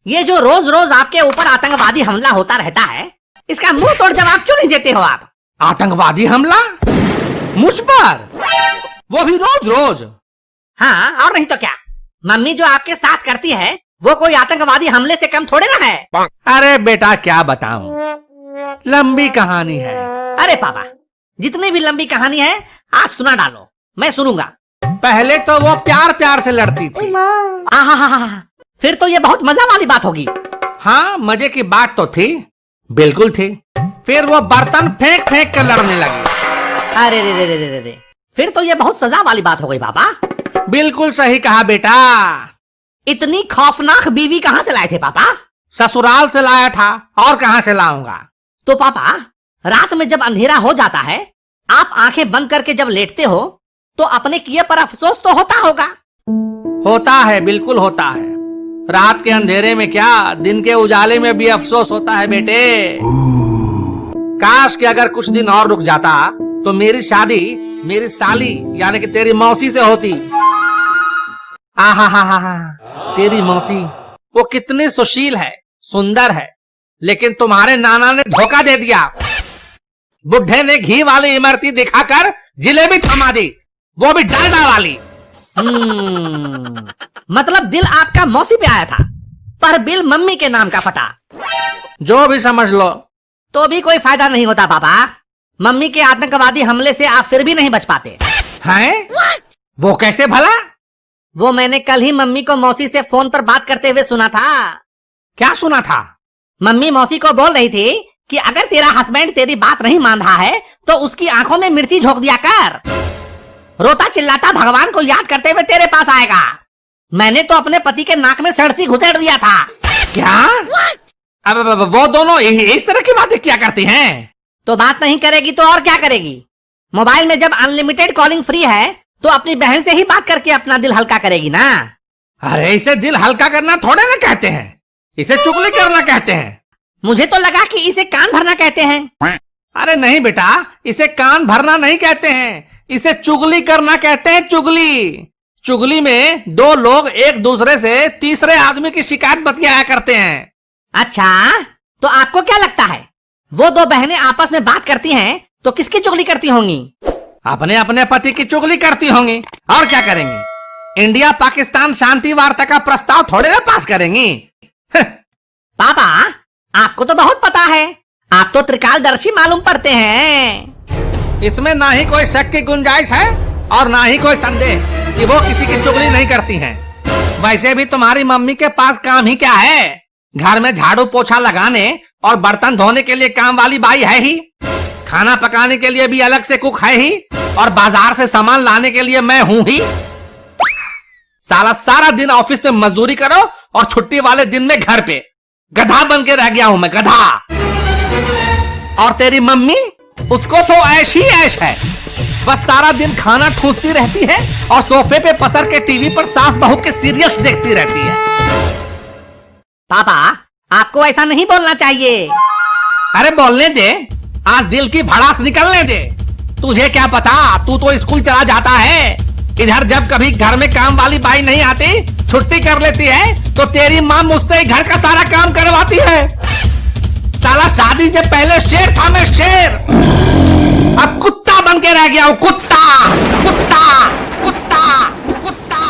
ये जो रोज रोज आपके ऊपर आतंकवादी हमला होता रहता है, इसका मुंह तोड़ जवाब क्यों नहीं देते हो आप? आतंकवादी हमला मुझ पर, वो भी रोज रोज? हाँ, और नहीं तो क्या। मम्मी जो आपके साथ करती है वो कोई आतंकवादी हमले से कम थोड़े ना है। अरे बेटा क्या बताऊं, लंबी कहानी है। अरे पापा, जितनी भी लंबी कहानी है आज सुना डालो, मैं सुनूंगा। पहले तो वो प्यार प्यार से लड़ती थी। आहा, फिर तो ये बहुत मजा वाली बात होगी। हाँ, मजे की बात तो थी, बिल्कुल थी। फिर वो बर्तन फेंक फेंक कर लड़ने लगी। अरे रे रे रे रे रे, फिर तो ये बहुत सजा वाली बात हो गई पापा। बिल्कुल सही कहा बेटा। इतनी खौफनाक बीवी कहाँ से लाए थे पापा? ससुराल से लाया था, और कहाँ से लाऊंगा। तो पापा, रात में जब अंधेरा हो जाता है, आप आंखें बंद करके जब लेटते हो तो अपने किए पर अफसोस तो होता होगा। होता है, बिल्कुल होता है। रात के अंधेरे में क्या, दिन के उजाले में भी अफसोस होता है बेटे। काश कि अगर कुछ दिन और रुक जाता तो मेरी शादी मेरी साली यानी कि तेरी मौसी से होती। आहा, तेरी मौसी वो कितनी सुशील है, सुंदर है, लेकिन तुम्हारे नाना ने धोखा दे दिया। बुढ़े ने घी वाली इमरती दिखाकर जिलेबी थमा दी, वो भी डालडा वाली। मतलब दिल आपका मौसी पे आया था, पर बिल मम्मी के नाम का फटा। जो भी समझ लो। तो भी कोई फायदा नहीं होता पापा। मम्मी के आतंकवादी हमले से आप फिर भी नहीं बच पाते हैं? वो कैसे भला? वो मैंने कल ही मम्मी को मौसी से फोन पर बात करते हुए सुना था। क्या सुना था? मम्मी मौसी को बोल रही थी कि अगर तेरा हस्बैंड तेरी बात नहीं मान रहा है तो उसकी आंखों में मिर्ची झोंक दिया कर। रोता चिल्लाता भगवान को याद करते हुए तेरे पास आएगा। मैंने तो अपने पति के नाक में सड़सी घुसेड़ दिया था। क्या? अब वो दोनों इस तरह की बातें क्या करती हैं? तो बात नहीं करेगी तो और क्या करेगी? मोबाइल में जब अनलिमिटेड कॉलिंग फ्री है तो अपनी बहन से ही बात करके अपना दिल हल्का करेगी ना। अरे इसे दिल हल्का करना थोड़े ना कहते हैं, इसे चुगली करना कहते हैं। मुझे तो लगा कि इसे कान भरना कहते हैं। अरे नहीं बेटा, इसे कान भरना नहीं कहते हैं, इसे चुगली करना कहते हैं। चुगली चुगली में दो लोग एक दूसरे से तीसरे आदमी की शिकायत बतियाया करते हैं। अच्छा, तो आपको क्या लगता है वो दो बहनें आपस में बात करती हैं तो किसकी चुगली करती होंगी? अपने अपने पति की चुगली करती होंगी, और क्या करेंगी। इंडिया पाकिस्तान शांति वार्ता का प्रस्ताव थोड़े ना पास करेंगी। पापा, आपको तो बहुत पता है, आप तो त्रिकालदर्शी मालूम पड़ते हैं। इसमें ना ही कोई शक की गुंजाइश है और ना ही कोई संदेह कि वो किसी की चुगली नहीं करती हैं। वैसे भी तुम्हारी मम्मी के पास काम ही क्या है? घर में झाड़ू पोछा लगाने और बर्तन धोने के लिए काम वाली बाई है ही, खाना पकाने के लिए भी अलग से कुक है ही, और बाजार से सामान लाने के लिए मैं हूं ही। सारा दिन ऑफिस में मजदूरी करो और छुट्टी वाले दिन में घर पे गधा बन के रह गया हूं मैं, गधा। और तेरी मम्मी, उसको तो ऐश ही ऐश है, बस सारा दिन खाना ठूसती रहती है और सोफे पे पसर के टीवी पर सास बहू के सीरियल्स देखती रहती है। पापा, आपको ऐसा नहीं बोलना चाहिए। अरे बोलने दे, आज दिल की भड़ास निकलने दे। तुझे क्या पता, तू तो स्कूल चला जाता है। इधर जब कभी घर में काम वाली बाई नहीं आती, छुट्टी कर लेती है, तो तेरी माँ मुझसे ही घर का सारा काम करवाती है। साला शादी से पहले शेर था मैं, शेर। अब कुत्ता बन के रह गया हूँ, कुत्ता कुत्ता कुत्ता कुत्ता।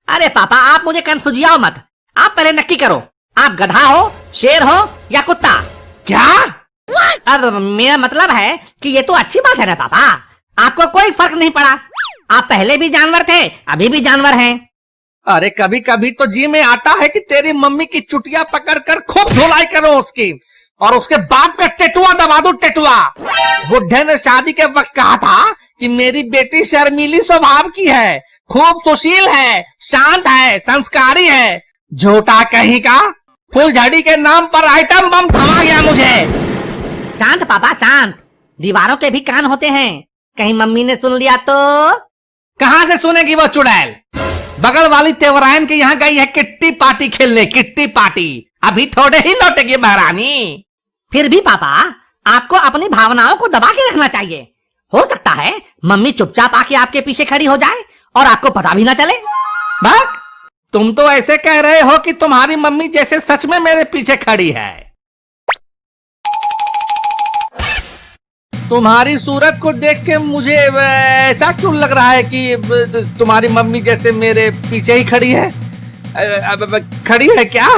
अरे पापा, आप मुझे कंफ्यूजियाओ मत। आप पहले नक्की करो, आप गधा हो, शेर हो या कुत्ता? क्या? अब मेरा मतलब है कि ये तो अच्छी बात है ना पापा, आपको कोई फर्क नहीं पड़ा। आप पहले भी जानवर थे, अभी भी जानवर हैं। अरे कभी कभी तो जी में आता है कि तेरी मम्मी की चुटिया पकड़कर खूब धुलाई करो उसकी, और उसके बाप का टेटुआ दबा दो, टेटुआ। बुढ़े ने शादी के वक्त कहा था कि मेरी बेटी शर्मीली स्वभाव की है, खूब सुशील है, शांत है, संस्कारी है। झूठा कहीं का, फुलझड़ी के नाम पर आइटम बम थमा गया मुझे। शांत पापा, शांत। दीवारों के भी कान होते हैं, कहीं मम्मी ने सुन लिया तो? कहां से सुनेगी वो चुड़ैल? बगल वाली तेवरायन के यहाँ गई है किट्टी पार्टी खेलने, किट्टी पार्टी। अभी थोड़े ही लौटेगी महारानी। फिर भी पापा, आपको अपनी भावनाओं को दबा के रखना चाहिए। हो सकता है मम्मी चुपचाप आके आपके पीछे खड़ी हो जाए और आपको पता भी ना चले। बक, तुम तो ऐसे कह रहे हो कि तुम्हारी मम्मी जैसे सच में मेरे पीछे खड़ी है। तुम्हारी सूरत को देख के मुझे ऐसा क्यों लग रहा है कि तुम्हारी मम्मी जैसे मेरे पीछे ही खड़ी है। खड़ी है क्या?